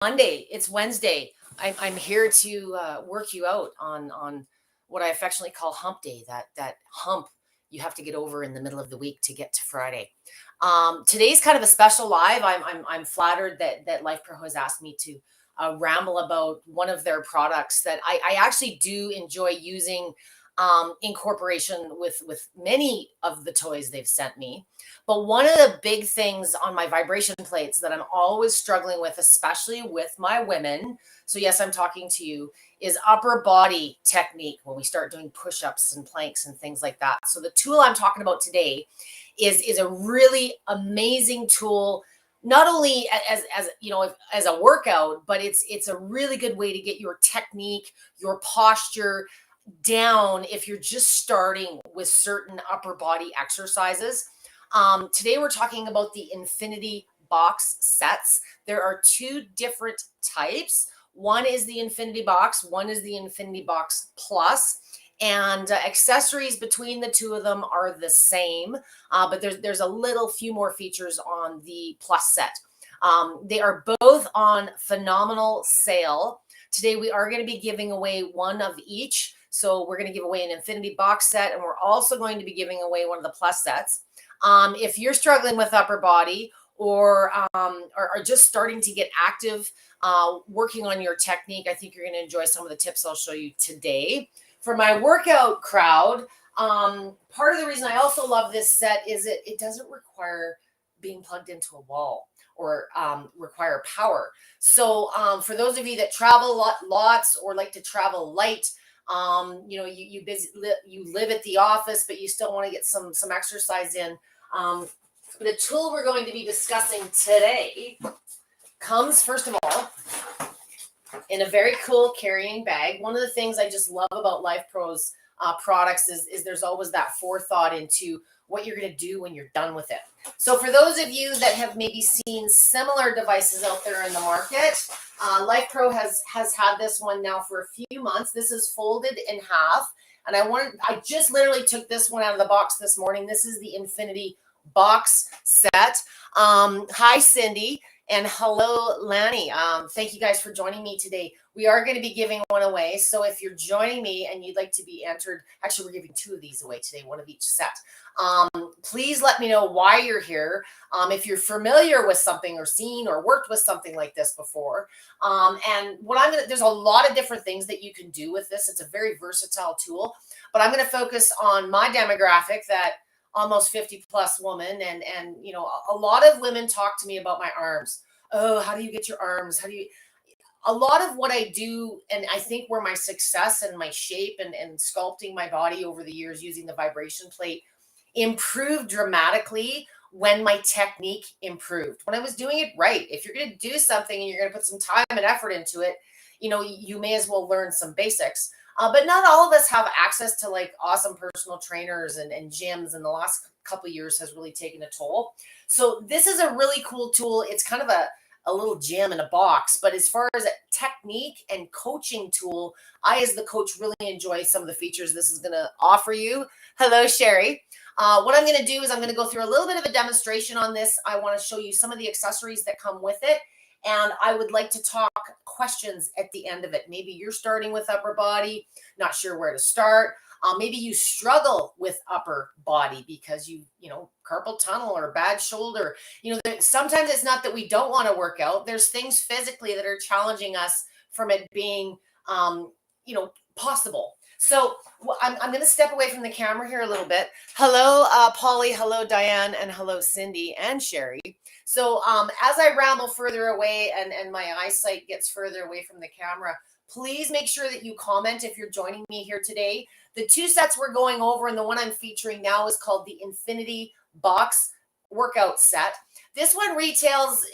Monday. It's Wednesday. I'm here to work you out on what I affectionately call Hump Day. That hump you have to get over in the middle of the week to get to Friday. Today's kind of a special live. I'm flattered that LifePro has asked me to ramble about one of their products that I actually do enjoy using in corporation with many of the toys they've sent me. But one of the big things on my vibration plates that I'm always struggling with, especially with my women, so yes, I'm talking to you, is upper body technique when we start doing push-ups and planks and things like that. So the tool I'm talking about today is a really amazing tool, not only as you know as a workout, but it's a really good way to get your technique, your posture down if you're just starting with certain upper body exercises. Today we're talking about the Infinity Box sets. There are two different types. One is the Infinity Box, one is the Infinity Box Plus, and accessories between the two of them are the same, but there's a little few more features on the Plus set. They are both on phenomenal sale. Today we are going to be giving away one of each. So we're going to give away an Infinity Box set, and we're also going to be giving away one of the Plus sets. If you're struggling with upper body or are just starting to get active, working on your technique, I think you're going to enjoy some of the tips I'll show you today. For my workout crowd, part of the reason I also love this set is it doesn't require being plugged into a wall or require power. So for those of you that travel lots or like to travel light, you live at the office, but you still want to get some exercise in. The tool we're going to be discussing today comes, first of all, in a very cool carrying bag. One of the things I just love about LifePro's products is there's always that forethought into what you're going to do when you're done with it. So for those of you that have maybe seen similar devices out there in the market, LifePro has had this one now for a few months. This is folded in half. And I just literally took this one out of the box this morning. This is the Infinity Box set. Hi, Cindy. And hello, Lanny. Thank you guys for joining me today. We are going to be giving one away. So if you're joining me and you'd like to be entered, actually, we're giving two of these away today, one of each set. Please let me know why you're here. If you're familiar with something or seen or worked with something like this before. And there's a lot of different things that you can do with this. It's a very versatile tool, but I'm going to focus on my demographic, that almost 50 plus woman. And a lot of women talk to me about my arms. Oh, how do you get your arms? A lot of what I do, and I think where my success and my shape and sculpting my body over the years using the vibration plate improved dramatically when my technique improved, when I was doing it right. If you're going to do something and you're going to put some time and effort into it, you may as well learn some basics. But not all of us have access to like awesome personal trainers and gyms, and the last couple of years has really taken a toll. So this is a really cool tool. It's kind of a little gem in a box, but as far as a technique and coaching tool, I, as the coach, really enjoy some of the features this is going to offer you. Hello, Sherry. What I'm going to do is I'm going to go through a little bit of a demonstration on this. I want to show you some of the accessories that come with it. And I would like to talk questions at the end of it. Maybe you're starting with upper body, not sure where to start. Maybe you struggle with upper body because you carpal tunnel or bad shoulder. Sometimes it's not that we don't want to work out. There's things physically that are challenging us from it being, possible. So I'm going to step away from the camera here a little bit. Hello, Polly. Hello, Diane. And hello, Cindy and Sherry. So as I ramble further away and my eyesight gets further away from the camera, please make sure that you comment if you're joining me here today. The two sets we're going over and the one I'm featuring now is called the Infinity Box workout set. This one retails,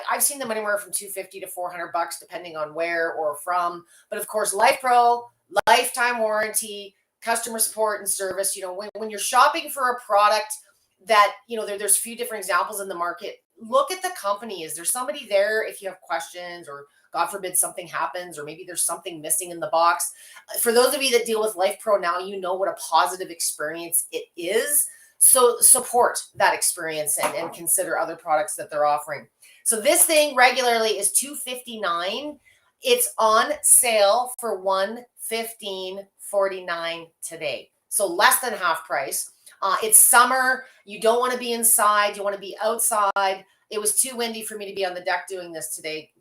I've seen them anywhere from $250 to $400, depending on where or from. But of course, LifePro, lifetime warranty, customer support and service. When you're shopping for a product that, there's a few different examples in the market, look at the company. Is there somebody there if you have questions, or God forbid something happens, or maybe there's something missing in the box? For those of you that deal with LifePro now, you know what a positive experience it is. So support that experience and consider other products that they're offering. So this thing regularly is $259. It's on sale for $115.49 today. So less than half price. It's summer. You don't want to be inside. You want to be outside. It was too windy for me to be on the deck doing this today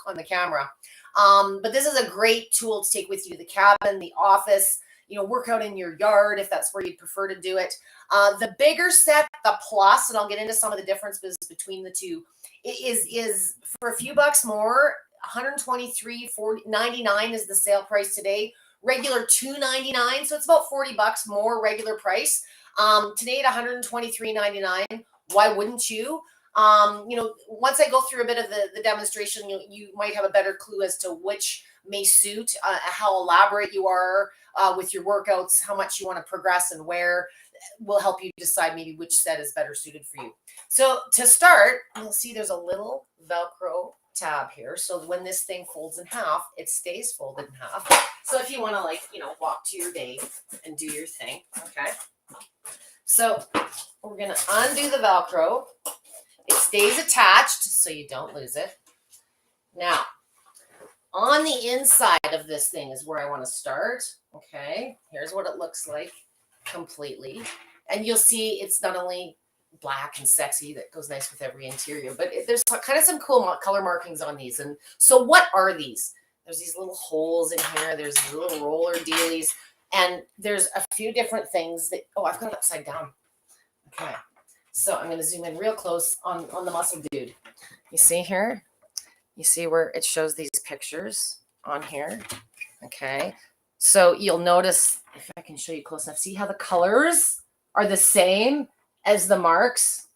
on the camera. But this is a great tool to take with you to the cabin, the office, work out in your yard if that's where you'd prefer to do it. The bigger set, the Plus, and I'll get into some of the differences between the two, is for a few bucks more. $123.99 is the sale price today. Regular $299, so it's about $40 more regular price. Today at $123.99. Why wouldn't you? Once I go through a bit of the demonstration, you might have a better clue as to which may suit, how elaborate you are with your workouts, how much you want to progress and where will help you decide maybe which set is better suited for you. So to start, you'll see there's a little Velcro tab here. So when this thing folds in half, it stays folded in half. So if you want to walk to your day and do your thing, okay? So we're going to undo the Velcro. It stays attached so you don't lose it. Now, on the inside of this thing is where I want to start. Okay, here's what it looks like completely. And you'll see it's not only black and sexy, that goes nice with every interior, but there's kind of some cool color markings on these. And so what are these? There's these little holes in here. There's these little roller dealies. And there's a few different things that, I've got it upside down. Okay. So I'm going to zoom in real close on the muscle dude. You see here? You see where it shows these pictures on here? Okay. So you'll notice, if I can show you close enough, see how the colors are the same as the marks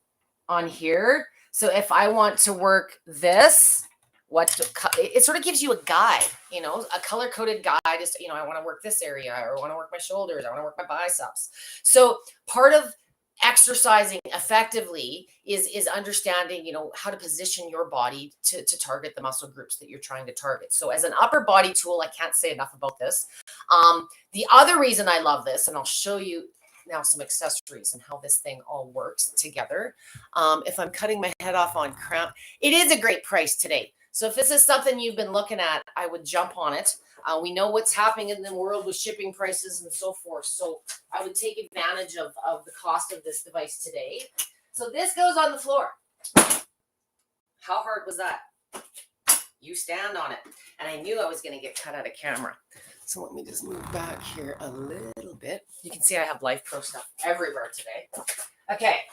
on here? So if I want to work this, it sort of gives you a guide, a color-coded guide as to, I want to work this area, or I want to work my shoulders, I want to work my biceps. So part of exercising effectively is understanding, how to position your body to target the muscle groups that you're trying to target. So as an upper body tool, I can't say enough about this. The other reason I love this, and I'll show you now some accessories and how this thing all works together. If I'm cutting my head off on cramp, it is a great price today. So if this is something you've been looking at, I would jump on it. We know what's happening in the world with shipping prices and so forth. So I would take advantage of the cost of this device today. So this goes on the floor. How hard was that? You stand on it. And I knew I was going to get cut out of camera. So let me just move back here a little bit. You can see I have Lifepro stuff everywhere today. Okay.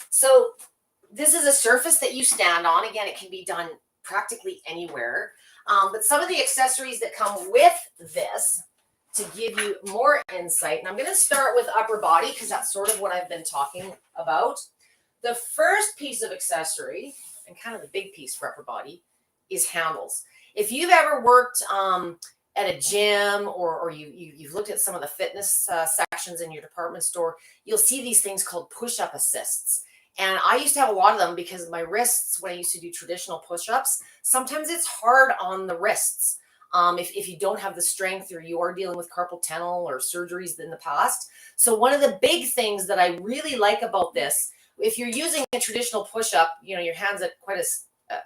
So this is a surface that you stand on. Again, it can be done practically anywhere. But some of the accessories that come with this to give you more insight, and I'm going to start with upper body because that's sort of what I've been talking about. The first piece of accessory, and kind of the big piece for upper body, is handles. If you've ever worked at a gym or you've looked at some of the fitness sections in your department store, you'll see these things called push-up assists. And I used to have a lot of them because my wrists, when I used to do traditional push-ups, sometimes it's hard on the wrists. If you don't have the strength or you are dealing with carpal tunnel or surgeries in the past. So one of the big things that I really like about this, if you're using a traditional push-up, your hands at quite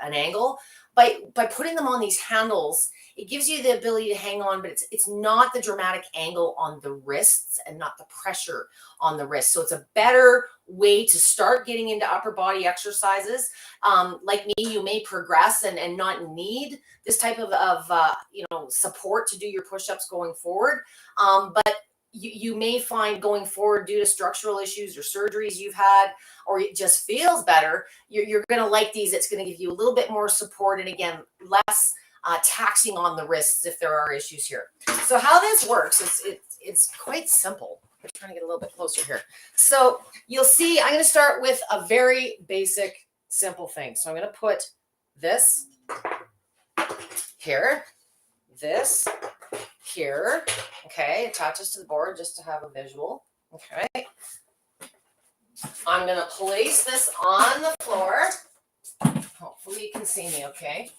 an angle, by putting them on these handles, it gives you the ability to hang on, but it's not the dramatic angle on the wrists and not the pressure on the wrists. So it's a better way to start getting into upper body exercises. Like me, you may progress and not need this type of support to do your push-ups going forward. But you may find going forward, due to structural issues or surgeries you've had, or it just feels better, you're going to like these. It's going to give you a little bit more support, and again, less taxing on the wrists if there are issues here. So how this works, it's quite simple. I'm trying to get a little bit closer here. So you'll see, I'm going to start with a very basic, simple thing. So I'm going to put this here, this here. Okay, attaches to the board just to have a visual. Okay. I'm going to place this on the floor. Hopefully you can see me okay.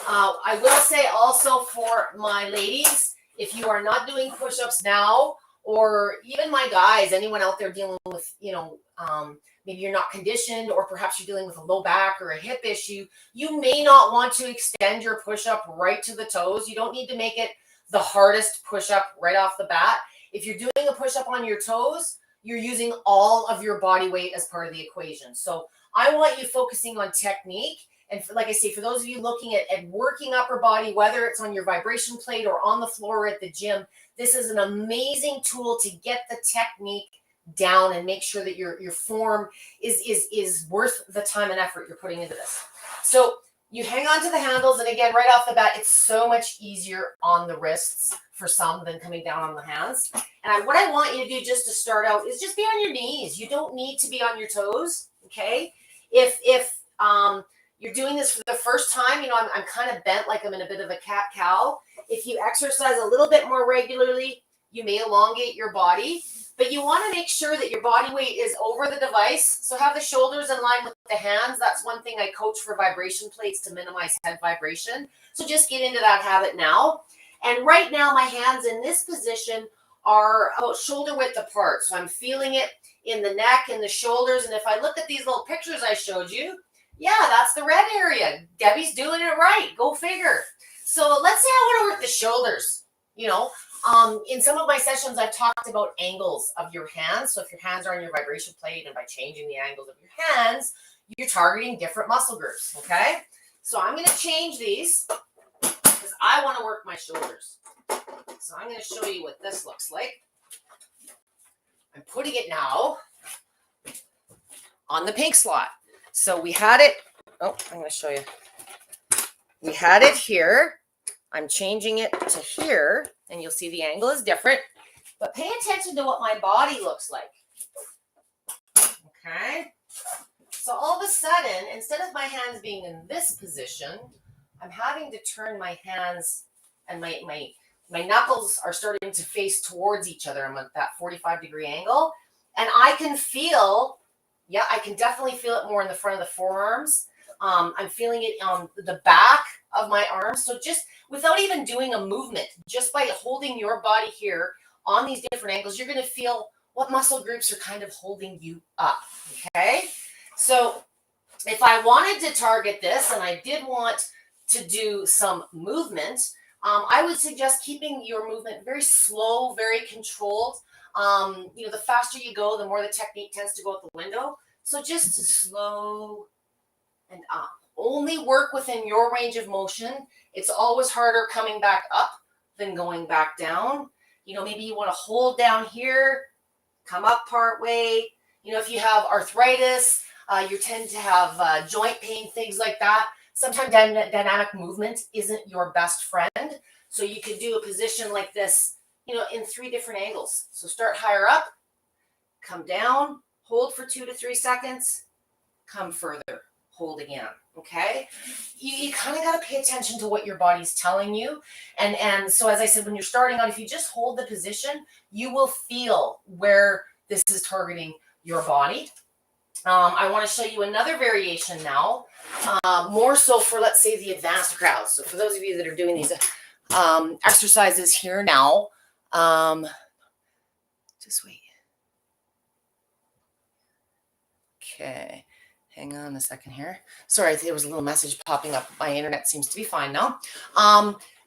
I will say also for my ladies, if you are not doing push-ups now, or even my guys, anyone out there dealing with, maybe you're not conditioned, or perhaps you're dealing with a low back or a hip issue, you may not want to extend your push-up right to the toes. You don't need to make it the hardest push-up right off the bat. If you're doing a push-up on your toes, you're using all of your body weight as part of the equation. So I want you focusing on technique. And like I say, for those of you looking at working upper body, whether it's on your vibration plate or on the floor at the gym, this is an amazing tool to get the technique down and make sure that your form is worth the time and effort you're putting into this. So you hang on to the handles, and again, right off the bat, it's so much easier on the wrists for some than coming down on the hands. And what I want you to do just to start out is just be on your knees. You don't need to be on your toes, okay? If you're doing this for the first time, I'm kind of bent like I'm in a bit of a cat-cow. If you exercise a little bit more regularly, you may elongate your body, but you want to make sure that your body weight is over the device. So have the shoulders in line with the hands. That's one thing I coach for vibration plates to minimize head vibration. So just get into that habit now. And right now, my hands in this position are about shoulder width apart. So I'm feeling it in the neck and the shoulders. And if I look at these little pictures I showed you, yeah, that's the red area. Debbie's doing it right. Go figure. So let's say I want to work the shoulders. In some of my sessions, I've talked about angles of your hands. So if your hands are on your vibration plate, and by changing the angles of your hands, you're targeting different muscle groups, okay? So I'm going to change these because I want to work my shoulders. So I'm going to show you what this looks like. I'm putting it now on the pink slot. So we had it. Oh, I'm going to show you. We had it here. I'm changing it to here, and you'll see the angle is different. But pay attention to what my body looks like. Okay? So all of a sudden, instead of my hands being in this position, I'm having to turn my hands, and my knuckles are starting to face towards each other. I'm at that 45-degree angle. And I can feel, I can definitely feel it more in the front of the forearms. I'm feeling it on the back of my arms. So just without even doing a movement, just by holding your body here on these different angles, you're going to feel what muscle groups are kind of holding you up. Okay. So if I wanted to target this, and I did want to do some movement, I would suggest keeping your movement very slow, very controlled. The faster you go, the more the technique tends to go out the window. So just slow and up. Only work within your range of motion. It's always harder coming back up than going back down. Maybe you want to hold down here, come up part way. If you have arthritis, you tend to have joint pain, things like that. Sometimes dynamic movement isn't your best friend. So you could do a position like this, in 3 different angles. So start higher up, come down, hold for 2 to 3 seconds, come further, hold again. Okay. You kind of got to pay attention to what your body's telling you. And so, as I said, when you're starting out, if you just hold the position, you will feel where this is targeting your body. I want to show you another variation now, more so for, let's say, the advanced crowds. So for those of you that are doing these exercises here now, just wait. Okay. Hang on a second here. Sorry, there was a little message popping up. My internet seems to be fine now.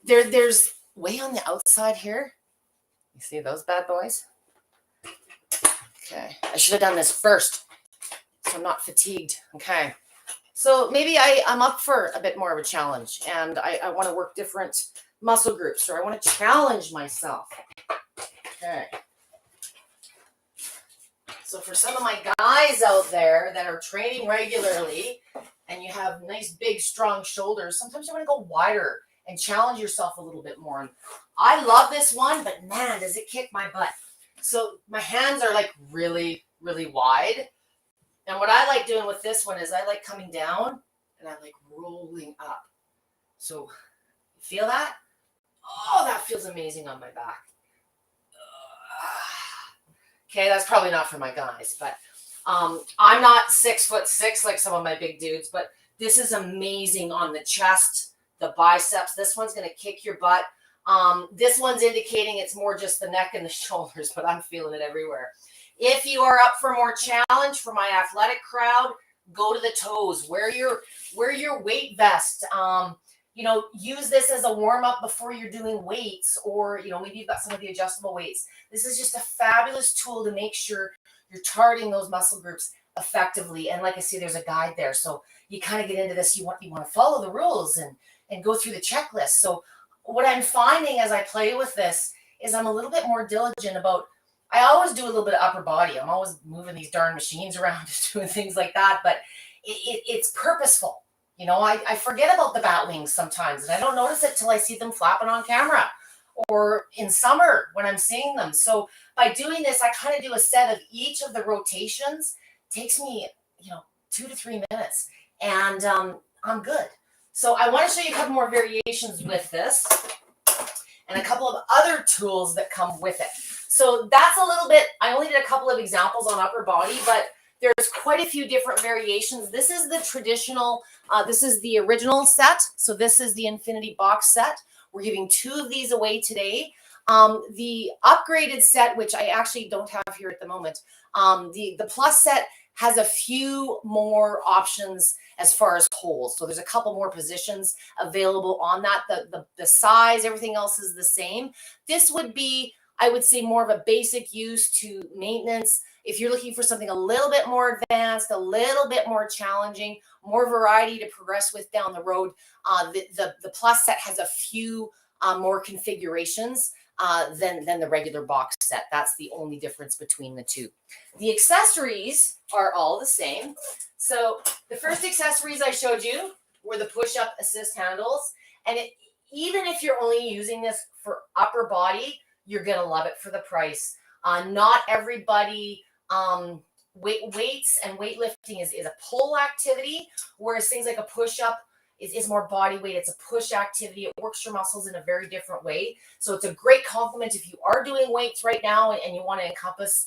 There's way on the outside here. You see those bad boys? Okay. I should have done this first, so I'm not fatigued. Okay. So maybe I'm up for a bit more of a challenge, and I want to work different muscle groups, or I want to challenge myself. Okay. So for some of my guys out there that are training regularly and you have nice, big, strong shoulders, sometimes you want to go wider and challenge yourself a little bit more. And I love this one, but man, does it kick my butt. So my hands are like really, really wide. And what I like doing with this one is I like coming down and I like rolling up. So feel that? Oh, that feels amazing on my back. Okay, that's probably not for my guys, but I'm not 6'6" like some of my big dudes, but this is amazing on the chest, the biceps. This one's going to kick your butt. This one's indicating it's more just the neck and the shoulders, but I'm feeling it everywhere. If you are up for more challenge for my athletic crowd, go to the toes. Wear your weight vest. Use this as a warm up before you're doing weights, or maybe you've got some of the adjustable weights. This is just a fabulous tool to make sure you're targeting those muscle groups effectively. And like I see, there's a guide there, so you kind of get into this. You want to follow the rules and go through the checklist. So what I'm finding as I play with this is I'm a little bit more diligent about. I always do a little bit of upper body. I'm always moving these darn machines around, doing things like that, but it's purposeful. I forget about the bat wings sometimes, and I don't notice it till I see them flapping on camera or in summer when I'm seeing them. So by doing this, I kind of do a set of each of the rotations. It takes me, 2 to 3 minutes, and I'm good. So I want to show you a couple more variations with this and a couple of other tools that come with it. So that's a little bit, I only did a couple of examples on upper body, but there's quite a few different variations. This is the traditional, this is the original set. So this is the Infinity Box set. We're giving 2 of these away today. The upgraded set, which I actually don't have here at the moment, the Plus set has a few more options as far as holes. So there's a couple more positions available on that. The size, everything else is the same. This would be, I would say, more of a basic use to maintenance. If you're looking for something a little bit more advanced, a little bit more challenging, more variety to progress with down the road, the Plus set has a few more configurations than the regular box set. That's the only difference between the two. The accessories are all the same. So the first accessories I showed you were the push-up assist handles. And even if you're only using this for upper body, you're going to love it for the price. Not everybody, weights and weightlifting is a pull activity, whereas things like a push-up is more body weight. It's a push activity. It works your muscles in a very different way. So it's a great complement if you are doing weights right now and you want to encompass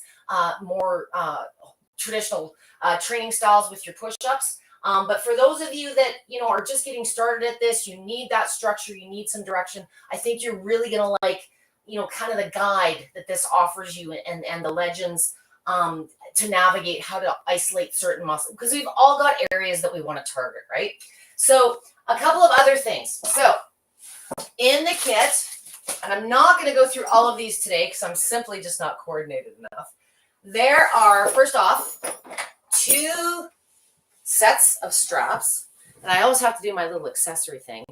more traditional training styles with your push-ups. But for those of you that, are just getting started at this, you need that structure, you need some direction. I think you're really going to like, kind of the guide that this offers you and the legends to navigate how to isolate certain muscles, because we've all got areas that we want to target, right? So a couple of other things. So in the kit, and I'm not going to go through all of these today because I'm simply just not coordinated enough. There are, first off, 2 sets of straps. And I always have to do my little accessory thing.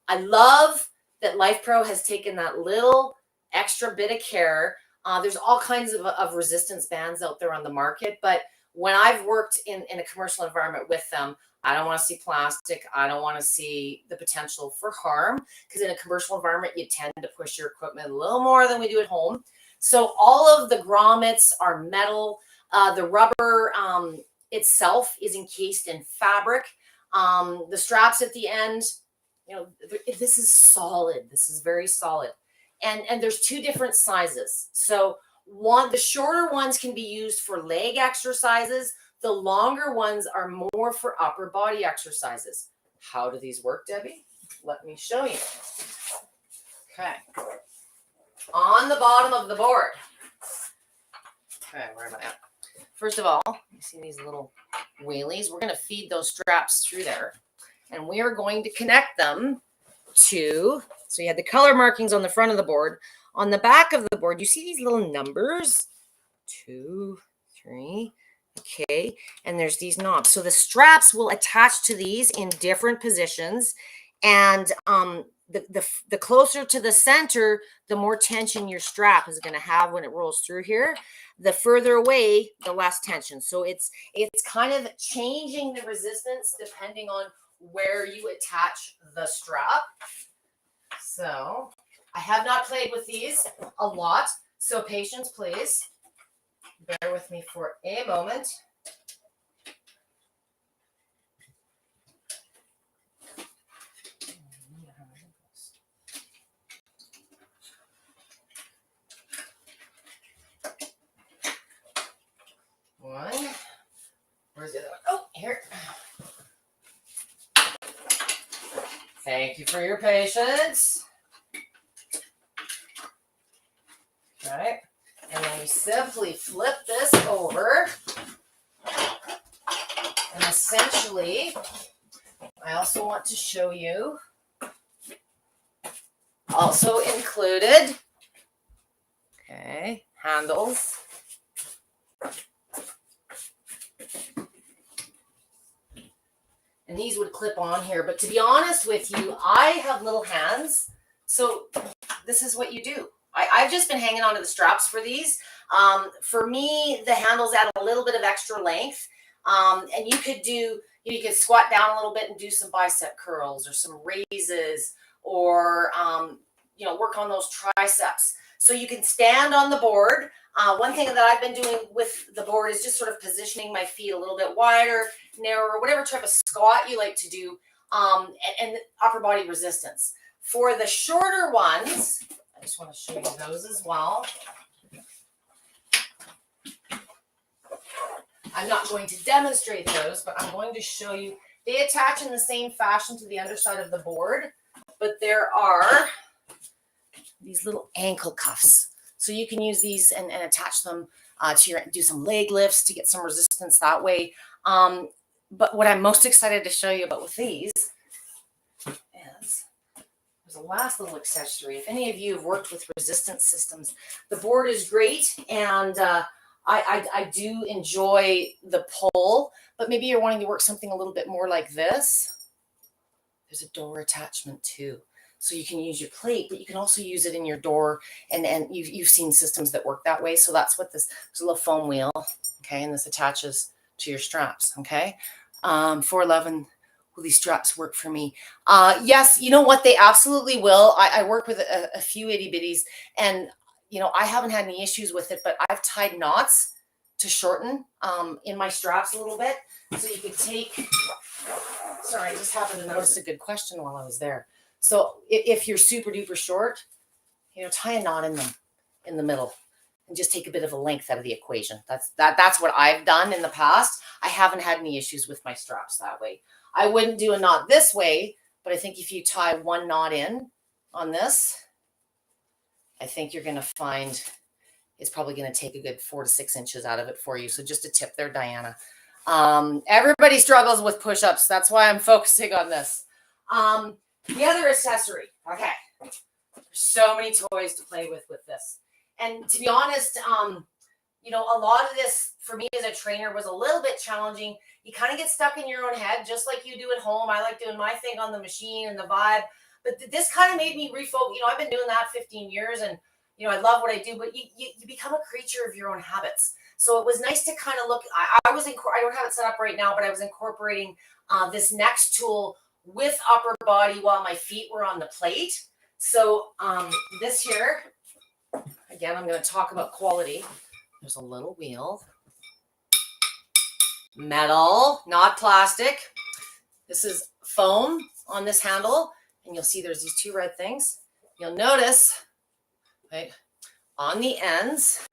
I love that Lifepro has taken that little extra bit of care. There's all kinds of resistance bands out there on the market, but when I've worked in a commercial environment with them, I don't want to see plastic. I don't want to see the potential for harm, because in a commercial environment, you tend to push your equipment a little more than we do at home. So all of the grommets are metal. The rubber itself is encased in fabric. The straps at the end, this is solid. This is very solid. And there's 2 different sizes. So the shorter ones can be used for leg exercises. The longer ones are more for upper body exercises. How do these work, Debbie? Let me show you. Okay. On the bottom of the board. Okay, where am I at? First of all, you see these little wheelies? We're going to feed those straps through there. And we are going to connect them to, so you had the color markings on the front of the board. On the back of the board, you see these little numbers? 2, 3. Okay, and there's these knobs. So the straps will attach to these in different positions, and the closer to the center, the more tension your strap is going to have when it rolls through here. The further away, the less tension. So it's kind of changing the resistance depending on where you attach the strap. So I have not played with these a lot, so patience, please. Bear with me for a moment. One. Where's the other one? Oh, here. Thank you for your patience. right? And then you simply flip this over. And essentially, I also want to show you, also included, okay, handles. And these would clip on here. But to be honest with you, I have little hands. So this is what you do. I've just been hanging onto the straps for these. For me, the handles add a little bit of extra length. And you could squat down a little bit and do some bicep curls or some raises or, work on those triceps. So you can stand on the board. One thing that I've been doing with the board is just sort of positioning my feet a little bit wider, narrower, whatever type of squat you like to do, and upper body resistance. For the shorter ones, I just want to show you those as well. I'm not going to demonstrate those, but I'm going to show you. They attach in the same fashion to the underside of the board, but there are these little ankle cuffs. So you can use these and attach them do some leg lifts to get some resistance that way. But what I'm most excited to show you about with these is there's a last little accessory. If any of you have worked with resistance systems, the board is great, and I do enjoy the pull, but maybe you're wanting to work something a little bit more like this. There's a door attachment too. So you can use your plate, but you can also use it in your door. And you've seen systems that work that way. So that's what there's a little foam wheel. Okay. And this attaches to your straps. Okay. 411. Will these straps work for me? Yes. You know what? They absolutely will. I work with a few itty bitties, and I haven't had any issues with it, but I've tied knots to shorten in my straps a little bit. So you could take, sorry, I just happened to notice a good question while I was there. So if you're super duper short, tie a knot in the middle and just take a bit of a length out of the equation. That's what I've done in the past. I haven't had any issues with my straps that way. I wouldn't do a knot this way, but I think if you tie one knot in on this, I think you're going to find it's probably going to take a good 4 to 6 inches out of it for you. So just a tip there, Diana. Everybody struggles with push-ups. That's why I'm focusing on this. The other accessory, okay. There's so many toys to play with this. And to be honest, a lot of this for me as a trainer was a little bit challenging. You kind of get stuck in your own head, just like you do at home. I like doing my thing on the machine and the vibe. But this kind of made me refocus. I've been doing that 15 years, and I love what I do. But you become a creature of your own habits. So it was nice to kind of look. I don't have it set up right now, but I was incorporating this next tool with upper body while my feet were on the plate. So this here, again, I'm going to talk about quality. There's a little wheel, metal, not plastic. This is foam on this handle, and you'll see there's these two red things. You'll notice, right, on the ends,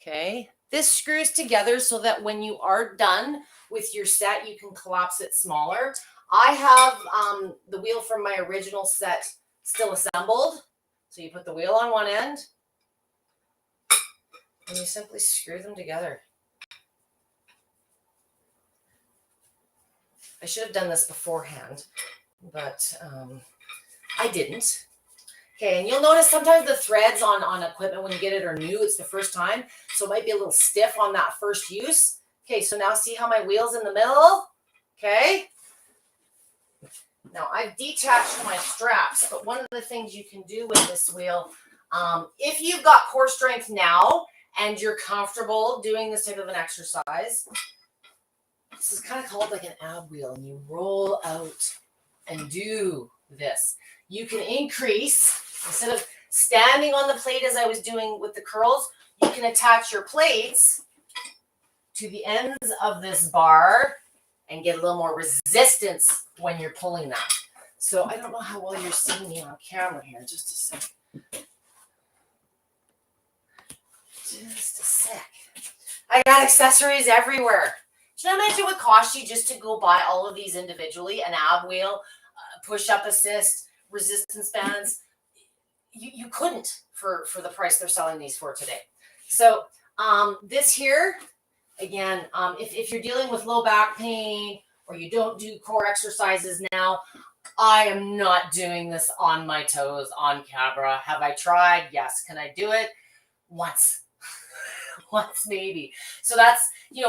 okay, this screws together so that when you are done with your set, you can collapse it smaller. I have the wheel from my original set still assembled. So you put the wheel on one end and you simply screw them together. I should have done this beforehand, but I didn't. Okay, and you'll notice sometimes the threads on equipment when you get it are new. It's the first time, so it might be a little stiff on that first use. Okay, so now see how my wheel's in the middle? Okay. Now I've detached my straps, but one of the things you can do with this wheel, if you've got core strength now and you're comfortable doing this type of an exercise, this is kind of called like an ab wheel, and you roll out and do this. You can increase, instead of standing on the plate as I was doing with the curls, you can attach your plates to the ends of this bar and get a little more resistance when you're pulling that. So I don't know how well you're seeing me on camera here. Just a sec. I got accessories everywhere. Should I mention what cost you just to go buy all of these individually? An ab wheel, push-up assist, resistance bands. you couldn't for the price they're selling these for today. So this here, again, if you're dealing with low back pain or you don't do core exercises now, I am not doing this on my toes on camera. Have I tried? Yes. Can I do it? Once. Once maybe. So that's,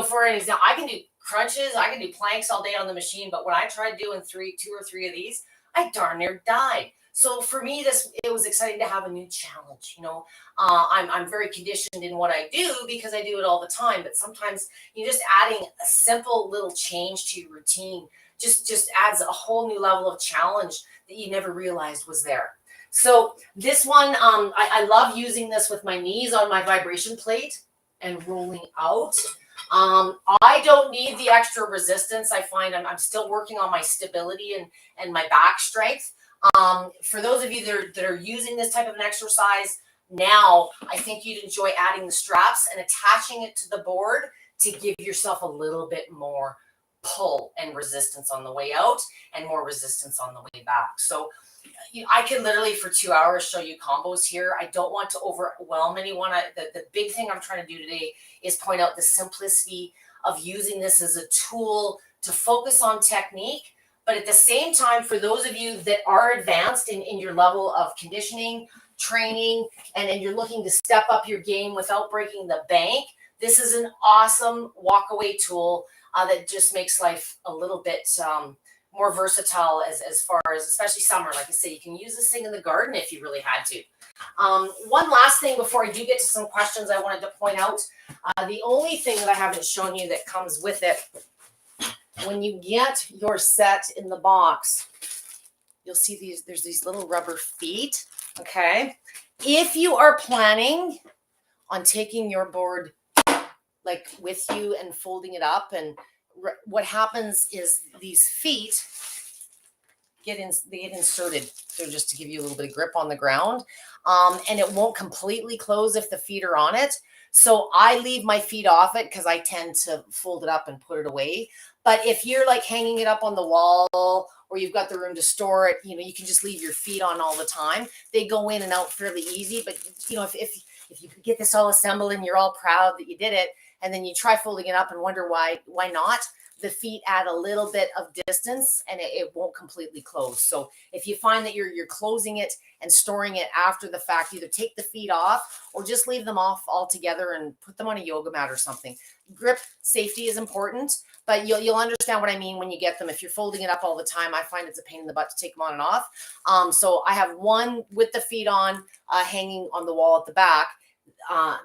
for an example, I can do crunches, I can do planks all day on the machine, but when I tried doing 2 or 3 of these, I darn near died. So for me, it was exciting to have a new challenge. I'm very conditioned in what I do because I do it all the time. But sometimes just adding a simple little change to your routine just adds a whole new level of challenge that you never realized was there. So this one, I love using this with my knees on my vibration plate and rolling out. I don't need the extra resistance. I find I'm still working on my stability and my back strength. For those of you that are using this type of an exercise now, I think you'd enjoy adding the straps and attaching it to the board to give yourself a little bit more pull and resistance on the way out and more resistance on the way back. So I can literally for 2 hours show you combos here. I don't want to overwhelm anyone. The big thing I'm trying to do today is point out the simplicity of using this as a tool to focus on technique. But at the same time, for those of you that are advanced in your level of conditioning, training, and you're looking to step up your game without breaking the bank, this is an awesome walk-away tool that just makes life a little bit more versatile as far as, especially summer. Like I say, you can use this thing in the garden if you really had to. One last thing before I do get to some questions I wanted to point out. The only thing that I haven't shown you that comes with it, when you get your set in the box, you'll see there's these little rubber feet, okay? If you are planning on taking your board like with you and folding it up, and what happens is these feet get inserted. So just to give you a little bit of grip on the ground, and it won't completely close if the feet are on it. So I leave my feet off it because I tend to fold it up and put it away. But if you're like hanging it up on the wall or you've got the room to store it, you can just leave your feet on all the time. They go in and out fairly easy. But if you could get this all assembled and you're all proud that you did it, and then you try folding it up and wonder why not, the feet add a little bit of distance and it won't completely close. So if you find that you're closing it and storing it after the fact, either take the feet off or just leave them off altogether and put them on a yoga mat or something. Grip safety is important, but you'll understand what I mean when you get them. If you're folding it up all the time, I find it's a pain in the butt to take them on and off. So I have one with the feet on, hanging on the wall at the back.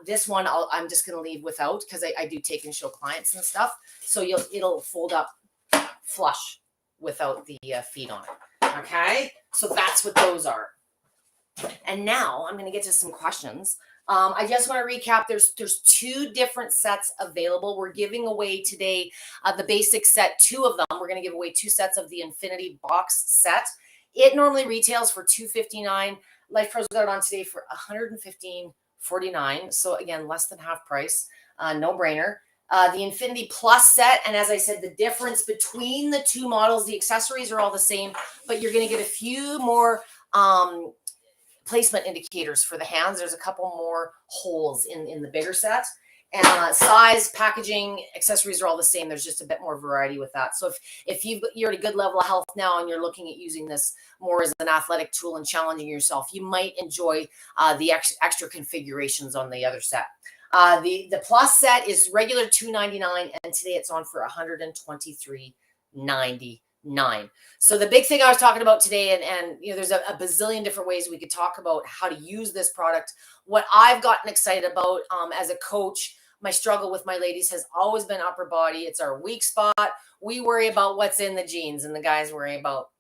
This one I'm just going to leave without because I do take and show clients and stuff. So it'll fold up flush without the feet on it. Okay, so that's what those are. And now I'm going to get to some questions. I just want to recap. There's 2 different sets available. We're giving away today the basic set, 2 of them. We're going to give away 2 sets of the Infinity Box set. It normally retails for $259. Lifepro's got it on today for $115.49. So again, less than half price, no brainer. The Infinity Plus set, and as I said, the difference between the 2 models, the accessories are all the same, but you're going to get a few more placement indicators for the hands. There's a couple more holes in the bigger set. And size, packaging, accessories are all the same. There's just a bit more variety with that. So if you're at a good level of health now and you're looking at using this more as an athletic tool and challenging yourself, you might enjoy the extra configurations on the other set. The Plus set is regular $299, and today it's on for $123.99. So the big thing I was talking about today, and there's a bazillion different ways we could talk about how to use this product. What I've gotten excited about as a coach, my struggle with my ladies has always been upper body. It's our weak spot. We worry about what's in the jeans, and the guys worry about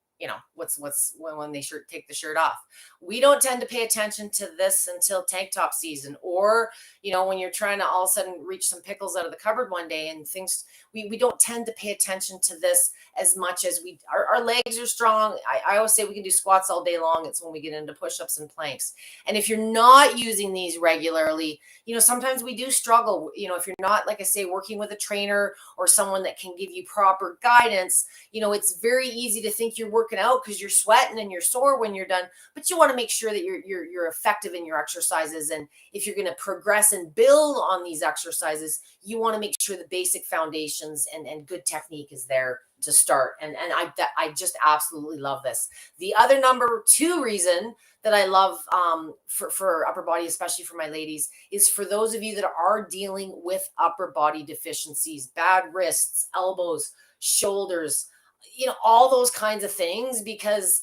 what's when they take the shirt off. We don't tend to pay attention to this until tank top season, or when you're trying to all of a sudden reach some pickles out of the cupboard one day and things. We don't tend to pay attention to this as much as our legs are strong. I always say we can do squats all day long. It's when we get into push-ups and planks. And if you're not using these regularly, sometimes we do struggle. If you're not, like I say, working with a trainer or someone that can give you proper guidance, it's very easy to think you're working working out because you're sweating and you're sore when you're done, but you want to make sure that you're effective in your exercises. And if you're going to progress and build on these exercises, you want to make sure the basic foundations and good technique is there to start. And I just absolutely love this. The other number 2 reason that I love for upper body, especially for my ladies, is for those of you that are dealing with upper body deficiencies, bad wrists, elbows, shoulders, all those kinds of things, because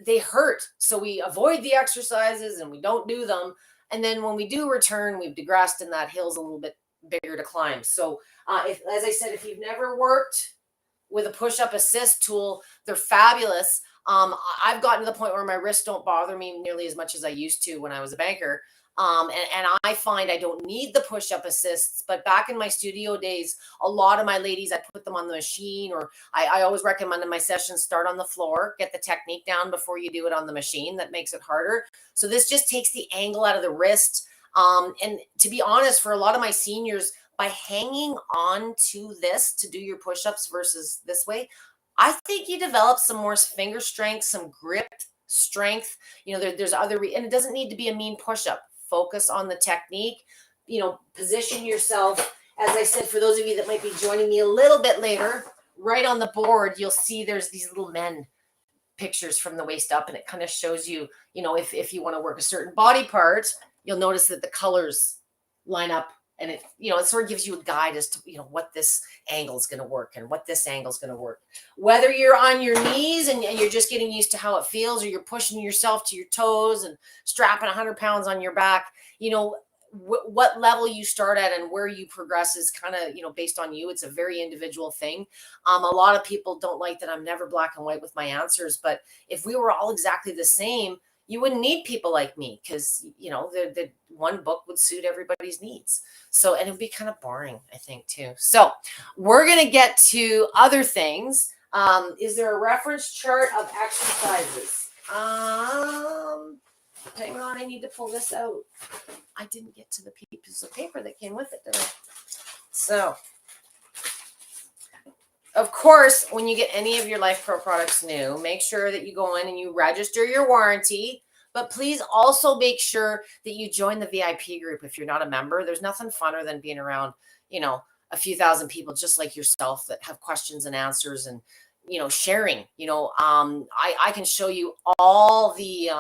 they hurt. So we avoid the exercises and we don't do them. And then when we do return, we've digressed and that hill's a little bit bigger to climb. So as I said, if you've never worked with a push-up assist tool, they're fabulous. I've gotten to the point where my wrists don't bother me nearly as much as I used to when I was a banker. And I find I don't need the push-up assists, but back in my studio days, a lot of my ladies, I put them on the machine, or I always recommend in my sessions, start on the floor, get the technique down before you do it on the machine. That makes it harder. So this just takes the angle out of the wrist. And to be honest, for a lot of my seniors, by hanging on to this to do your push-ups versus this way, I think you develop some more finger strength, some grip strength. There's other, and it doesn't need to be a mean push-up. Focus on the technique, position yourself. As I said, for those of you that might be joining me a little bit later, right on the board, you'll see there's these little men pictures from the waist up, and it kind of shows you, if you want to work a certain body part, you'll notice that the colors line up. And it sort of gives you a guide as to, what this angle is going to work and what this angle is going to work. Whether you're on your knees and you're just getting used to how it feels, or you're pushing yourself to your toes and strapping 100 pounds on your back, what level you start at and where you progress is kind of, based on you. It's a very individual thing. A lot of people don't like that I'm never black and white with my answers, but if we were all exactly the same, you wouldn't need people like me, because, the one book would suit everybody's needs. So, and it would be kind of boring, I think, too. So we're going to get to other things. Is there a reference chart of exercises? Hang on, I need to pull this out. I didn't get to the pieces of paper that came with it, did I? So, of course, when you get any of your Lifepro products new, make sure that you go in and you register your warranty. But please also make sure that you join the VIP group if you're not a member. There's nothing funner than being around, a few thousand people just like yourself that have questions and answers and, sharing. I can show you all the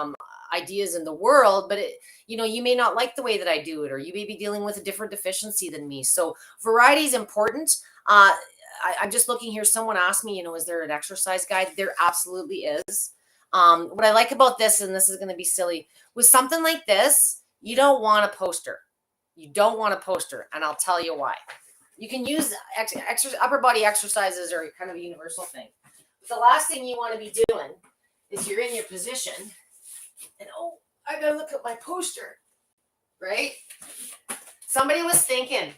ideas in the world, but you may not like the way that I do it, or you may be dealing with a different deficiency than me. So variety is important. I'm just looking here. Someone asked me, is there an exercise guide? There absolutely is. What I like about this, and this is going to be silly, with something like this, you don't want a poster. You don't want a poster, and I'll tell you why. You can use upper body exercises are kind of a universal thing. But the last thing you want to be doing is you're in your position, and I got to look at my poster, right? Somebody was thinking,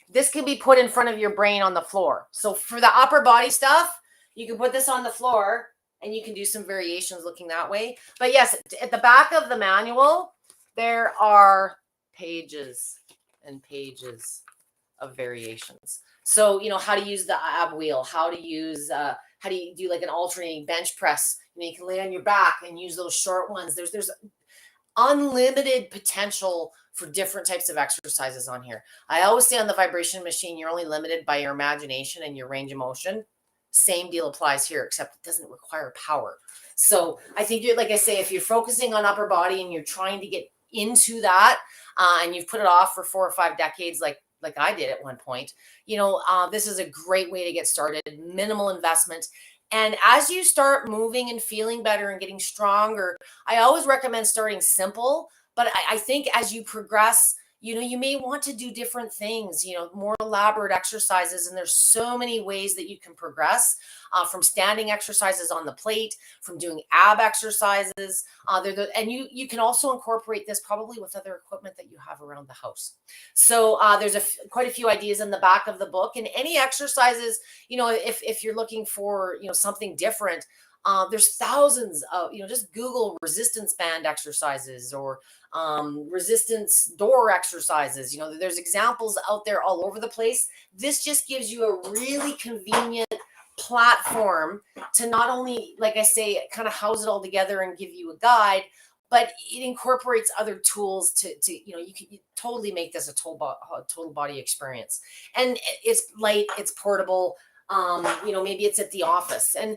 this can be put in front of your brain on the floor. So for the upper body stuff, you can put this on the floor and you can do some variations looking that way. But yes, at the back of the manual, there are pages and pages of variations. So, how to use the ab wheel, how do you do like an alternating bench press? You can lay on your back and use those short ones. There's unlimited potential for different types of exercises on here. I always say on the vibration machine, you're only limited by your imagination and your range of motion. Same deal applies here, except it doesn't require power. So I think like I say, if you're focusing on upper body and you're trying to get into that, and you've put it off for 4 or 5 decades, like I did at one point, this is a great way to get started. Minimal investment. And as you start moving and feeling better and getting stronger, I always recommend starting simple. But I think as you progress, you may want to do different things, more elaborate exercises. And there's so many ways that you can progress, from standing exercises on the plate, from doing ab exercises. And you can also incorporate this probably with other equipment that you have around the house. So there's quite a few ideas in the back of the book. And any exercises, if you're looking for, something different, there's thousands of, just Google resistance band exercises or resistance door exercises. There's examples out there all over the place. This just gives you a really convenient platform to not only, like I say, kind of house it all together and give you a guide, but it incorporates other tools to you can totally make this a total body experience. And it's light, it's portable. Maybe it's at the office, and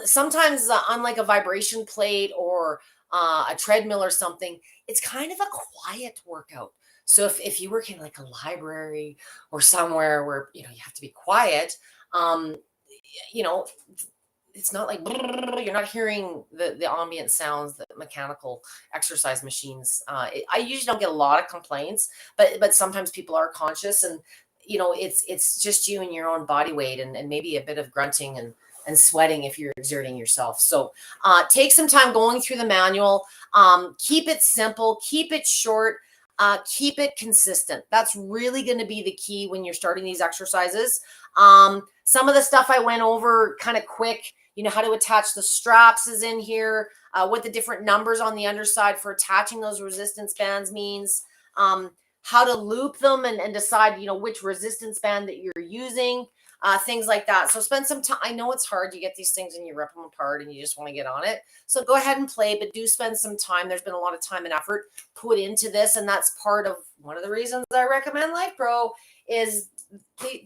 sometimes unlike a vibration plate or a treadmill or something, it's kind of a quiet workout. So if you work in like a library or somewhere where you have to be quiet, um, you know, it's not like you're not hearing the ambient sounds that mechanical exercise machines. I usually don't get a lot of complaints, but sometimes people are conscious, and it's just you and your own body weight, and maybe a bit of grunting and sweating if you're exerting yourself. So take some time going through the manual. Keep it simple, keep it short. Keep it consistent. That's really going to be the key when you're starting these exercises. Some of the stuff I went over kind of quick, how to attach the straps is in here, what the different numbers on the underside for attaching those resistance bands means, how to loop them and decide, which resistance band that you're using, things like that. So spend some time. I know it's hard. You get these things and you rip them apart and you just want to get on it. So go ahead and play, but do spend some time. There's been a lot of time and effort put into this, and that's part of one of the reasons I recommend Lifepro is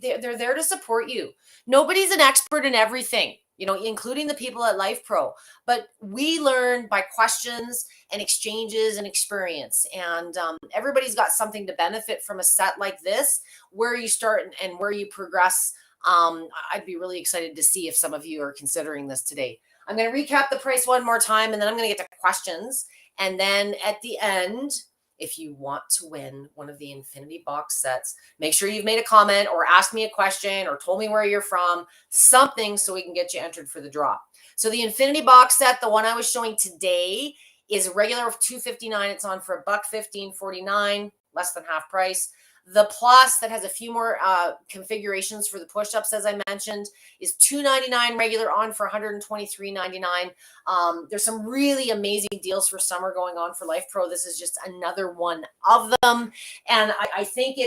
they're there to support you. Nobody's an expert in everything, including the people at Lifepro, but we learn by questions and exchanges and experience. And everybody's got something to benefit from a set like this, where you start and where you progress. I'd be really excited to see if some of you are considering this today. I'm going to recap the price one more time, and then I'm going to get to questions. And then at the end, if you want to win one of the Infinity box sets, make sure you've made a comment or asked me a question or told me where you're from, something so we can get you entered for the draw. So the Infinity box set, the one I was showing today, is regular of $259. It's on for $115.49, less than half price. The Plus, that has a few more configurations for the push-ups, as I mentioned, is $299 regular, on for $123.99. There's some really amazing deals for summer going on for Lifepro. This is just another one of them. And I think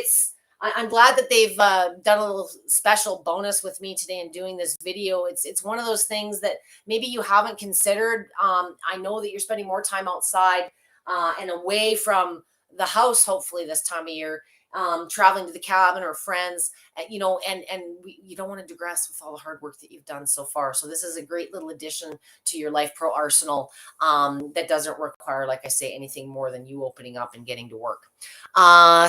I'm glad that they've done a little special bonus with me today in doing this video. It's one of those things that maybe you haven't considered. I know that you're spending more time outside and away from the house, hopefully this time of year, traveling to the cabin or friends, and you don't want to digress with all the hard work that you've done so far. So this is a great little addition to your Lifepro arsenal that doesn't require, like I say, anything more than you opening up and getting to work.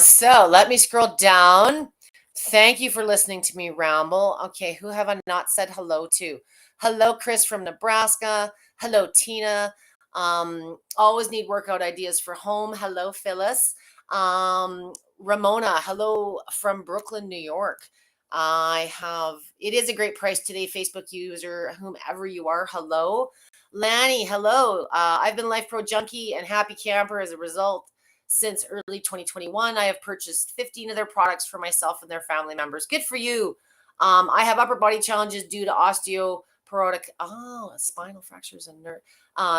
So let me scroll down. Thank you for listening to me ramble. Okay, who have I not said hello to? Hello, Chris from Nebraska. Hello, Tina. Always need workout ideas for home. Hello, Phyllis. Ramona, hello from Brooklyn, New York. It is a great price today, Facebook user, whomever you are. Hello. Lanny, hello. I've been Lifepro junkie and happy camper as a result since early 2021. I have purchased 15 of their products for myself and their family members. Good for you. I have upper body challenges due to osteoporotic, spinal fractures and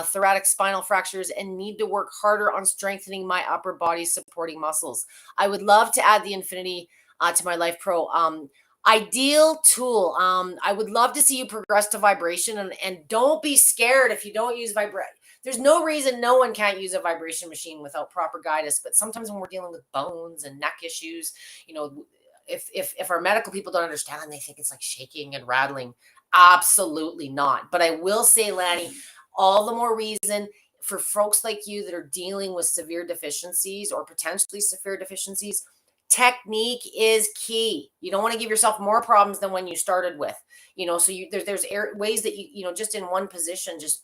thoracic spinal fractures, and need to work harder on strengthening my upper body supporting muscles. I would love to add the Infinity to my Lifepro. Ideal tool. I would love to see you progress to vibration, and don't be scared if you don't use vibration. There's no reason no one can't use a vibration machine without proper guidance, but sometimes when we're dealing with bones and neck issues, if our medical people don't understand, they think it's like shaking and rattling. Absolutely not. But I will say, Lanny, all the more reason for folks like you that are dealing with severe deficiencies or potentially severe deficiencies, technique is key. You don't want to give yourself more problems than when you started with, so there's ways that just in one position, just,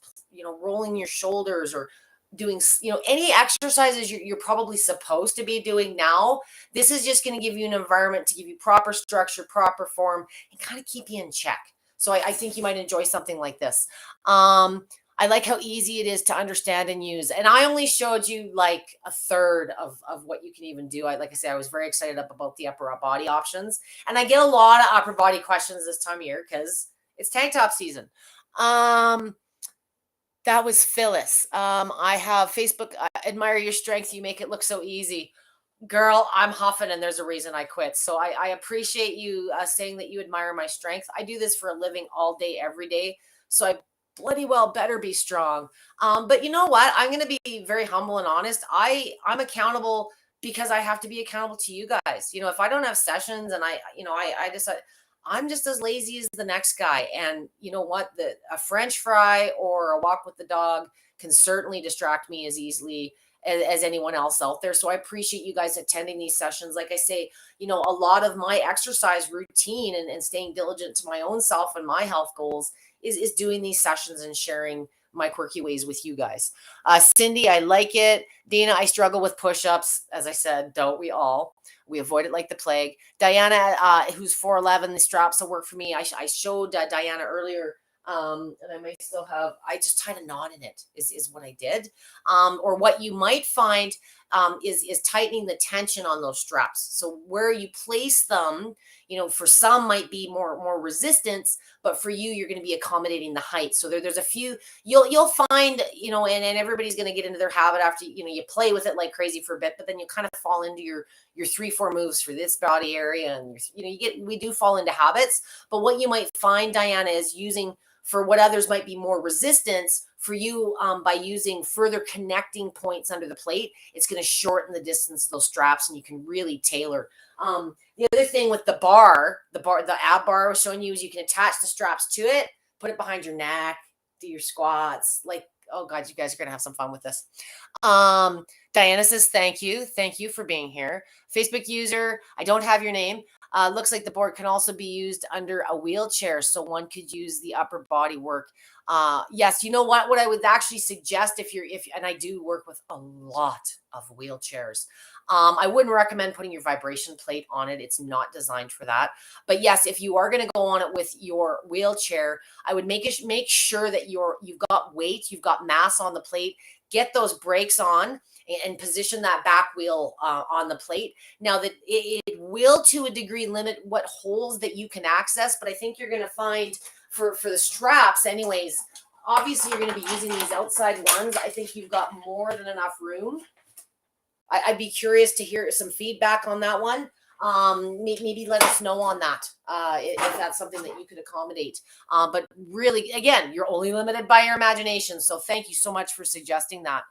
rolling your shoulders or doing, any exercises you're probably supposed to be doing now. This is just going to give you an environment to give you proper structure, proper form, and kind of keep you in check. So I think you might enjoy something like this. I like how easy it is to understand and use. And I only showed you like a third of what you can even do. Like I said, I was very excited about the upper body options. And I get a lot of upper body questions this time of year because it's tank top season. That was Phyllis. I have Facebook. I admire your strength. You make it look so easy. Girl, I'm huffing and there's a reason I quit. So I appreciate you saying that you admire my strength. I do this for a living all day, every day. So I bloody well better be strong. But you know what? I'm going to be very humble and honest. I'm accountable because I have to be accountable to you guys. If I don't have sessions and I decide I'm just as lazy as the next guy. And you know what? A French fry or a walk with the dog can certainly distract me as easily as anyone else out there. So I appreciate you guys attending these sessions. Like I say, a lot of my exercise routine and staying diligent to my own self and my health goals is doing these sessions and sharing my quirky ways with you guys. Cindy, I like it. Dana, I struggle with push-ups. As I said, don't we all? We avoid it like the plague. Diana, who's 4'11", the straps will work for me. I showed Diana earlier, and I might still have, I just tied a knot in it is what I did. Or what you might find is tightening the tension on those straps. So where you place them, for some might be more resistance, but for you, you're going to be accommodating the height. So there's a few, you'll find, and everybody's going to get into their habit after, you play with it like crazy for a bit, but then you kind of fall into your 3-4 moves for this body area. And, we do fall into habits, but what you might find, Diana, is using for what others might be more resistance for you by using further connecting points under the plate, it's going to shorten the distance of those straps and you can really tailor. The other thing with the ab bar I was showing you is you can attach the straps to it, put it behind your neck, do your squats. Like, oh God, you guys are going to have some fun with this. Diana says, thank you. Thank you for being here. Facebook user, I don't have your name. Looks like the board can also be used under a wheelchair, so one could use the upper body work. Yes, you know what I would actually suggest and I do work with a lot of wheelchairs. I wouldn't recommend putting your vibration plate on it. It's not designed for that. But yes, if you are going to go on it with your wheelchair, I would make sure that you've got weight, you've got mass on the plate. Get those brakes on and position that back wheel on the plate. Now that it will to a degree limit what holes that you can access, but I think you're going to find for the straps anyways, obviously you're going to be using these outside ones. I think you've got more than enough room. I'd be curious to hear some feedback on that one. Maybe let us know on that if that's something that you could accommodate. But really, again, you're only limited by your imagination. So thank you so much for suggesting that.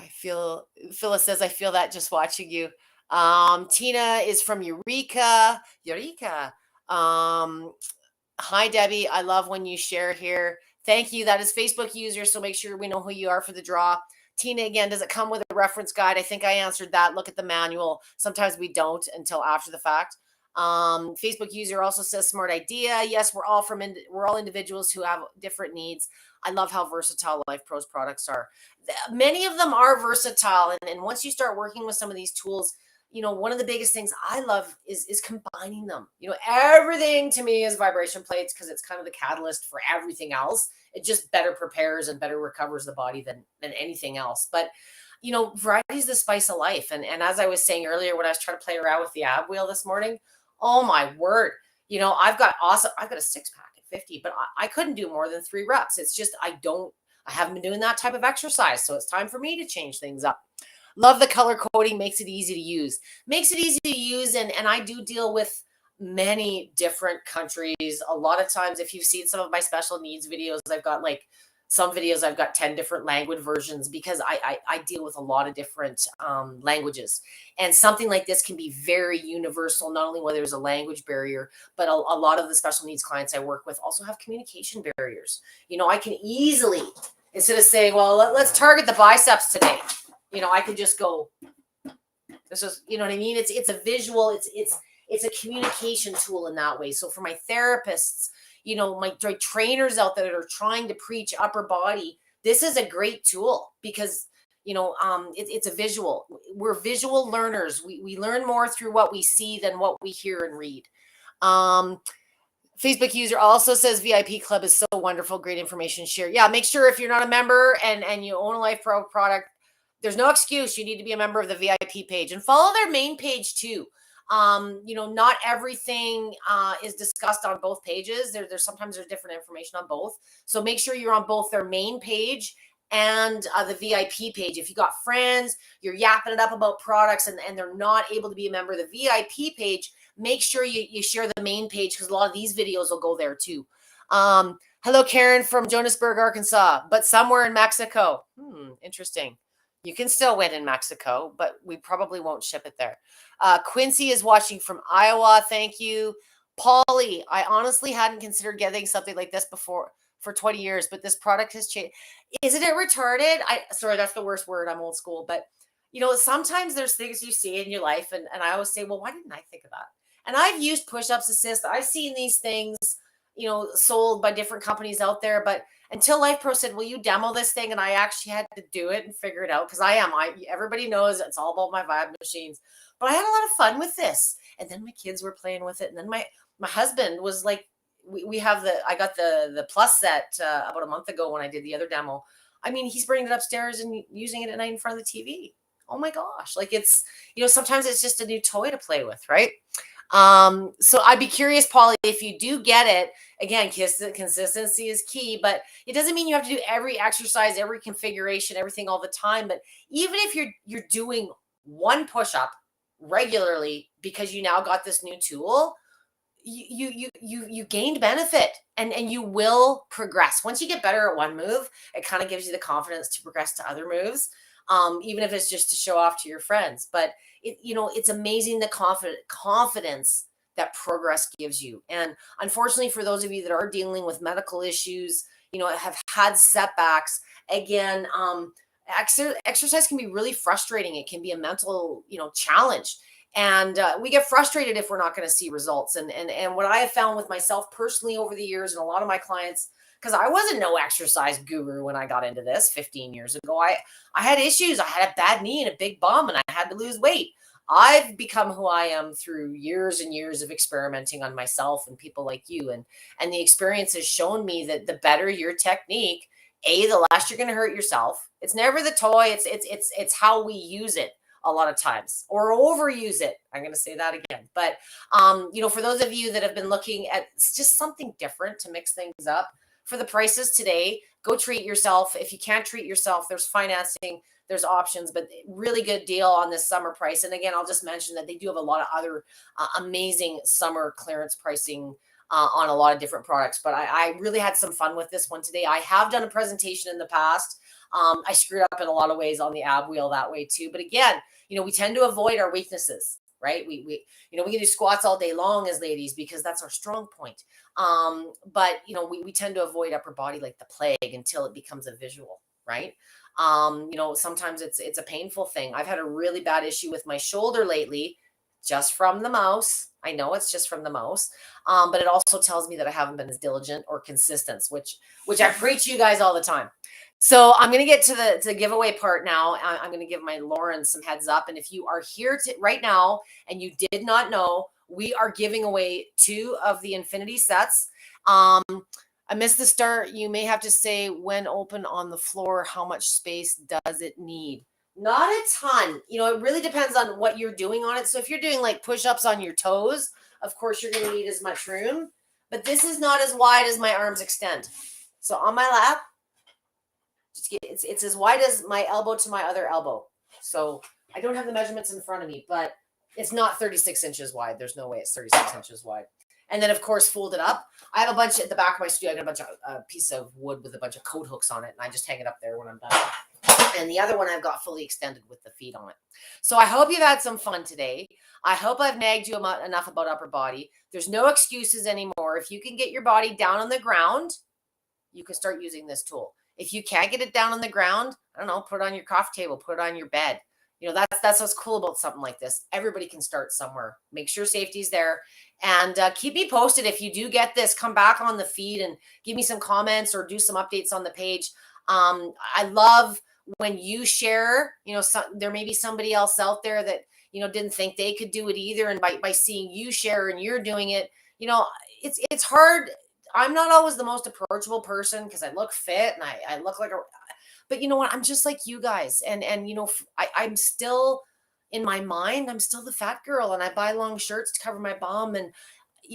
Phyllis says, I feel that just watching you. Tina is from Eureka. Hi, Debbie. I love when you share here. Thank you. That is Facebook user. So make sure we know who you are for the draw. Tina, again, does it come with a reference guide? I think I answered that. Look at the manual. Sometimes we don't until after the fact. Facebook user also says, smart idea. Yes, we're all individuals who have different needs. I love how versatile Lifepro's products are. Many of them are versatile. And once you start working with some of these tools, one of the biggest things I love is combining them. Everything to me is vibration plates because it's kind of the catalyst for everything else. It just better prepares and better recovers the body than anything else. But, variety is the spice of life. And as I was saying earlier, when I was trying to play around with the ab wheel this morning, oh my word, I've got a 6-pack at 50, but I couldn't do more than 3 reps. It's just, I haven't been doing that type of exercise. So it's time for me to change things up. Love the color coding, makes it easy to use. And I do deal with many different countries. A lot of times, if you've seen some of my special needs videos, I've got some videos, I've got 10 different language versions because I deal with a lot of different languages. And something like this can be very universal, not only when there's a language barrier, but a lot of the special needs clients I work with also have communication barriers. I can easily, instead of saying, well, let's target the biceps today, I could just go, this is, you know what I mean? It's a visual, it's a communication tool in that way. So for my therapists, my trainers out there that are trying to preach upper body, this is a great tool because, it's a visual. We're visual learners. We learn more through what we see than what we hear and read. Facebook user also says VIP Club is so wonderful. Great information share. Yeah, make sure if you're not a member and you own a Lifepro product, there's no excuse. You need to be a member of the VIP page and follow their main page too. Not everything is discussed on both pages. Sometimes there's different information on both. So make sure you're on both their main page and the VIP page. If you got friends, you're yapping it up about products and they're not able to be a member of the VIP page, make sure you share the main page because a lot of these videos will go there too. Hello, Karen from Johannesburg, Arkansas, but somewhere in Mexico. Interesting. You can still win in Mexico, but we probably won't ship it there. Quincy is watching from Iowa. Thank you. Polly, I honestly hadn't considered getting something like this before for 20 years, but this product has changed. Isn't it retarded? Sorry, that's the worst word. I'm old school, but sometimes there's things you see in your life, and I always say, well, why didn't I think of that? And I've used push-ups assist. I've seen these things, sold by different companies out there, but until Lifepro said, will you demo this thing? And I actually had to do it and figure it out because everybody knows it's all about my vibe machines, but I had a lot of fun with this. And then my kids were playing with it. And then my husband was like, I got the plus set about a month ago when I did the other demo. I mean, he's bringing it upstairs and using it at night in front of the TV. Oh my gosh. Like it's, sometimes it's just a new toy to play with, right? So I'd be curious, Polly, if you do get it, again, consistency is key, but it doesn't mean you have to do every exercise, every configuration, everything all the time. But even if you're doing one push-up regularly because you now got this new tool, you gained benefit and you will progress. Once you get better at one move, it kind of gives you the confidence to progress to other moves. Even if it's just to show off to your friends, but it's amazing the confidence that progress gives you. And unfortunately, for those of you that are dealing with medical issues, have had setbacks, again, exercise can be really frustrating. It can be a mental, challenge. And we get frustrated if we're not going to see results. And what I have found with myself personally over the years and a lot of my clients, because I wasn't no exercise guru when I got into this 15 years ago. I had issues. I had a bad knee and a big bum and I had to lose weight. I've become who I am through years and years of experimenting on myself and people like you. And the experience has shown me that the better your technique, the less you're going to hurt yourself. It's never the toy. It's how we use it a lot of times, or overuse it. I'm going to say that again. But, for those of you that have been looking at just something different to mix things up, for the prices today, go treat yourself. If you can't treat yourself, there's financing, there's options, but really good deal on this summer price. And again, I'll just mention that they do have a lot of other amazing summer clearance pricing on a lot of different products. But I really had some fun with this one today. I have done a presentation in the past. I screwed up in a lot of ways on the ab wheel that way too. But again, we tend to avoid our weaknesses, right? We can do squats all day long as ladies because that's our strong point. But we tend to avoid upper body like the plague until it becomes a visual, right? Sometimes it's a painful thing. I've had a really bad issue with my shoulder lately, just from the mouse. I know it's just from the mouse. But it also tells me that I haven't been as diligent or consistent, which I preach you guys all the time. So I'm going to get to the giveaway part now. I'm going to give my Lauren some heads up. And if you are here right now and you did not know, we are giving away 2 of the Infinity sets. I missed the start. You may have to say, when open on the floor, how much space does it need? Not a ton. It really depends on what you're doing on it. So if you're doing like push-ups on your toes, of course, you're going to need as much room. But this is not as wide as my arms extend. So on my lap, it's as wide as my elbow to my other elbow. So I don't have the measurements in front of me, but it's not 36 inches wide. There's no way it's 36 inches wide. And then, of course, fold it up. I have a bunch at the back of my studio. I got a bunch of piece of wood with a bunch of coat hooks on it, and I just hang it up there when I'm done. And the other one I've got fully extended with the feet on it. So I hope you've had some fun today. I hope I've nagged you enough about upper body. There's no excuses anymore. If you can get your body down on the ground, you can start using this tool. If you can't get it down on the ground, I don't know, put it on your coffee table, put it on your bed. That's what's cool about something like this. Everybody can start somewhere. Make sure safety's there. And keep me posted if you do get this. Come back on the feed and give me some comments or do some updates on the page. I love when you share, there may be somebody else out there that, didn't think they could do it either. And by seeing you share and you're doing it, it's hard. I'm not always the most approachable person because I look fit and I look like but you know what? I'm just like you guys. And I'm still, in my mind, I'm still the fat girl and I buy long shirts to cover my bum. And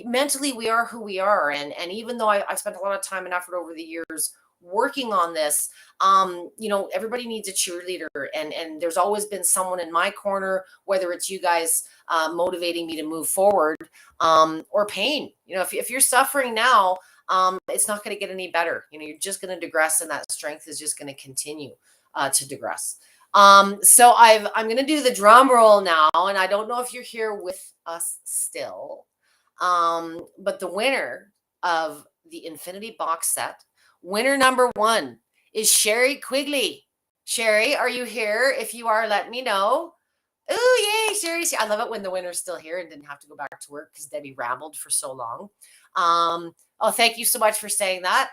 mentally we are who we are. And even though I've spent a lot of time and effort over the years working on this. Everybody needs a cheerleader, and there's always been someone in my corner, whether it's you guys motivating me to move forward, or pain. If you're suffering now, it's not going to get any better. You're just going to digress, and that strength is just going to continue to digress. So I'm going to do the drum roll now, and I don't know if you're here with us still, but the winner of the Infinity Box Set, winner number 1, is Sherry Quigley. Sherry, are you here? If you are, let me know. Oh, yay, Sherry. I love it when the winner's still here and didn't have to go back to work because Debbie rambled for so long. Thank you so much for saying that.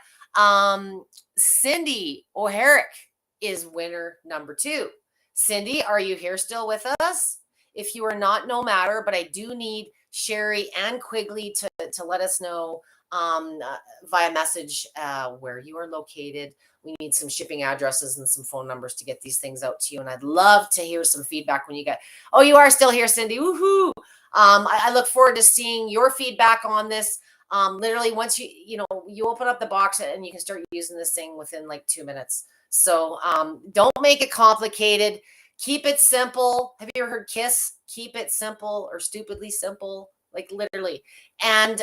Cindy O'Herrick is winner number 2. Cindy, are you here still with us? If you are not, no matter, but I do need Sherry and Quigley to let us know via message where you are located. We need some shipping addresses and some phone numbers to get these things out to you. And I'd love to hear some feedback when you get, oh, you are still here, Cindy. Woohoo. I look forward to seeing your feedback on this. Literally once you open up the box and you can start using this thing within like 2 minutes. So don't make it complicated. Keep it simple. Have you ever heard KISS? Keep it simple or stupidly simple, like literally. And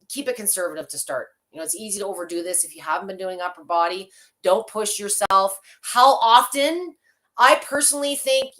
keep it conservative to start. It's easy to overdo this. If you haven't been doing upper body, don't push yourself. How often? I personally think,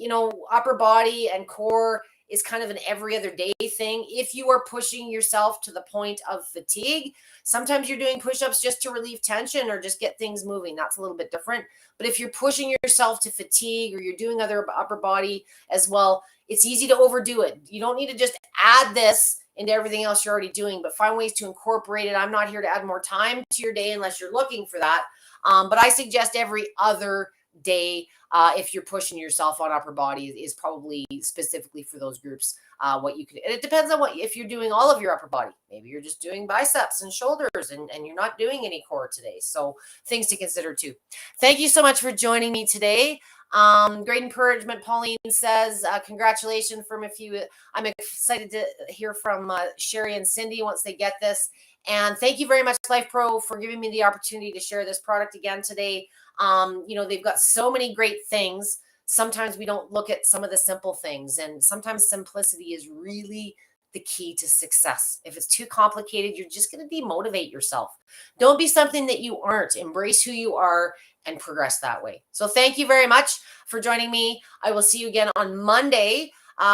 upper body and core is kind of an every other day thing. If you are pushing yourself to the point of fatigue, sometimes you're doing push-ups just to relieve tension or just get things moving. That's a little bit different. But if you're pushing yourself to fatigue or you're doing other upper body as well, it's easy to overdo it. You don't need to just add this into everything else you're already doing, but find ways to incorporate it. I'm not here to add more time to your day unless you're looking for that. But I suggest every other day, if you're pushing yourself on upper body, is probably specifically for those groups. What you can, and it depends on if you're doing all of your upper body. Maybe you're just doing biceps and shoulders and you're not doing any core today. So things to consider too. Thank you so much for joining me today. Great encouragement. Pauline says, congratulations from a few. I'm excited to hear from Sherry and Cindy once they get this. And thank you very much, Lifepro, for giving me the opportunity to share this product again today. They've got so many great things. Sometimes we don't look at some of the simple things, and sometimes simplicity is really the key to success. If it's too complicated, you're just going to demotivate yourself. Don't be something that you aren't. Embrace who you are and progress that way. So thank you very much for joining me. I will see you again on Monday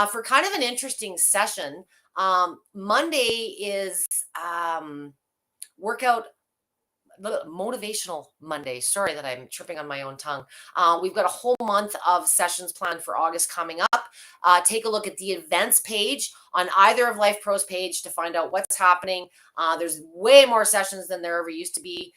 for kind of an interesting session. Monday is workout motivational Monday. Sorry that I'm tripping on my own tongue. We've got a whole month of sessions planned for August coming up. Take a look at the events page on either of Lifepro's page to find out what's happening. There's way more sessions than there ever used to be.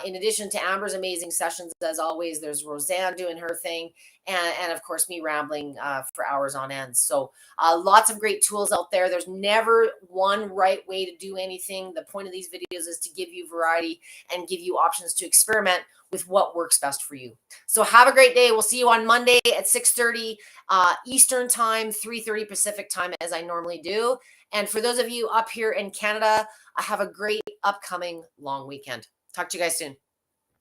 In addition to Amber's amazing sessions, as always, there's Roseanne doing her thing, and of course me rambling for hours on end. So lots of great tools out there. There's never one right way to do anything. The point of these videos is to give you variety and give you options to experiment with what works best for you. So have a great day. We'll see you on Monday at 6:30 Eastern time, 3:30 Pacific time, as I normally do. And for those of you up here in Canada, I have a great upcoming long weekend. Talk to you guys soon.